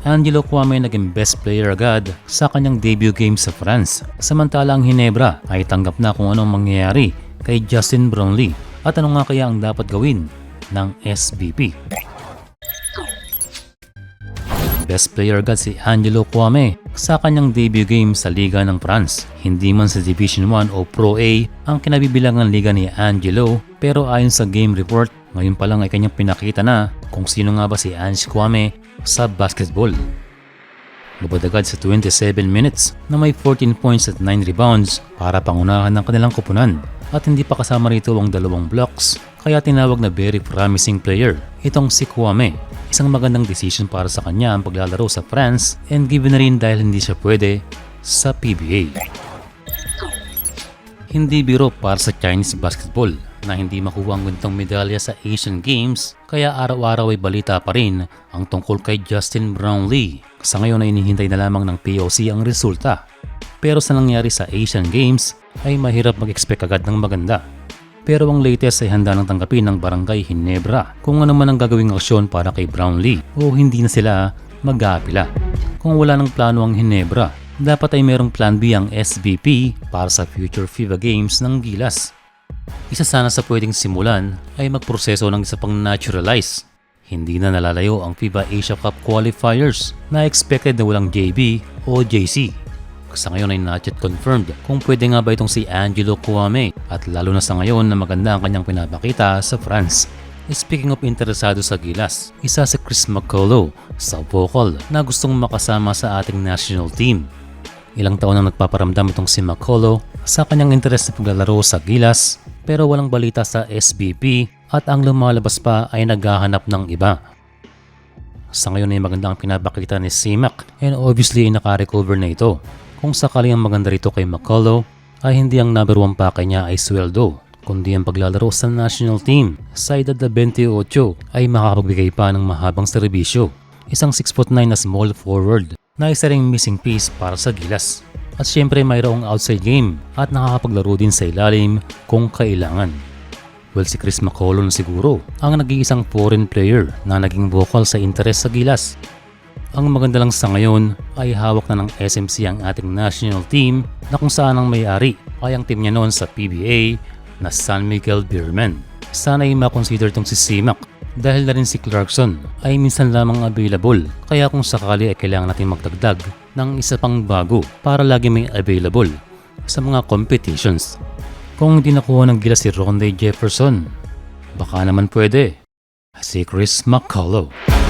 Angelo Kwame naging best player agad sa kanyang debut game sa France. Samantala ang Ginebra ay tanggap na kung anong mangyayari kay Justin Brownlee at ano nga kaya ang dapat gawin ng SBP. Best player agad si Angelo Kwame sa kanyang debut game sa Liga ng France. Hindi man sa Division 1 o Pro A ang kinabibilangan liga ni Angelo, pero ayon sa game report, ngayon pa lang ay kanyang pinakita na kung sino nga ba si Ange Kwame sa basketball. Lubad agad sa 27 minutes na may 14 points at 9 rebounds para pangunahan ng kanilang kupunan. At hindi pa kasama rito ang 2 blocks, kaya tinawag na very promising player itong si Kwame. Isang magandang decision para sa kanya ang paglalaro sa France and given na rin dahil hindi siya pwede sa PBA. Hindi biro para sa Chinese basketball na hindi makuha ang ganitong medalya sa Asian Games, kaya araw-araw ay balita pa rin ang tungkol kay Justin Brownlee. Sa ngayon ay inihintay na lamang ng POC ang resulta. Pero sa nangyari sa Asian Games ay mahirap mag-expect agad ng maganda. Pero ang latest ay handa nang tanggapin ng Barangay Ginebra kung ano man ang gagawing aksyon para kay Brownlee o hindi na sila mag-aapila. Kung wala ng plano ang Ginebra, dapat ay merong plan B ang SBP para sa future FIBA Games ng Gilas. Isa sana sa pwedeng simulan ay magproseso ng isa pang naturalize. Hindi na nalalayo ang FIBA Asia Cup qualifiers na expected na walang JB o JC. Sa ngayon ay not yet confirmed kung pwede nga ba itong si Angelo Kwame at lalo na sa ngayon na maganda ang kanyang pinapakita sa France. Speaking of interesado sa Gilas, isa si Chris McCullough sa vocal na gustong makasama sa ating national team. Ilang taon nang nagpaparamdam itong si McCullough sa kanyang interes sa paglalaro sa Gilas, pero walang balita sa SBP at ang lumalabas pa ay naghahanap ng iba. Sa ngayon ay maganda ang pinapakita ni C-Mac and obviously ay naka-recover na ito. Kung sakali ang maganda rito kay McCullough ay hindi ang number 1 pakay niya ay sweldo, kundi ang paglalaro sa national team. Sa edad na 28 ay makapagbigay pa ng mahabang serbisyo. Isang 6'9" na small forward na isa ring missing piece para sa Gilas. At syempre mayroong outside game at nakakapaglaro din sa ilalim kung kailangan. Well, si Chris McCullough na siguro ang nag-iisang foreign player na naging vocal sa interes sa Gilas. Ang maganda lang sa ngayon ay hawak na ng SMC ang ating national team na kung saan ang may-ari ay ang team niya noon sa PBA na San Miguel Beermen. Sana ay makonsider itong si C-Mac dahil na rin si Clarkson ay minsan lamang available, kaya kung sakali ay kailangan natin magdagdag ng isa pang bago para lagi may available sa mga competitions. Kung hindi nakuha ng Gilas si Ronde Jefferson, baka naman pwede si Chris McCullough.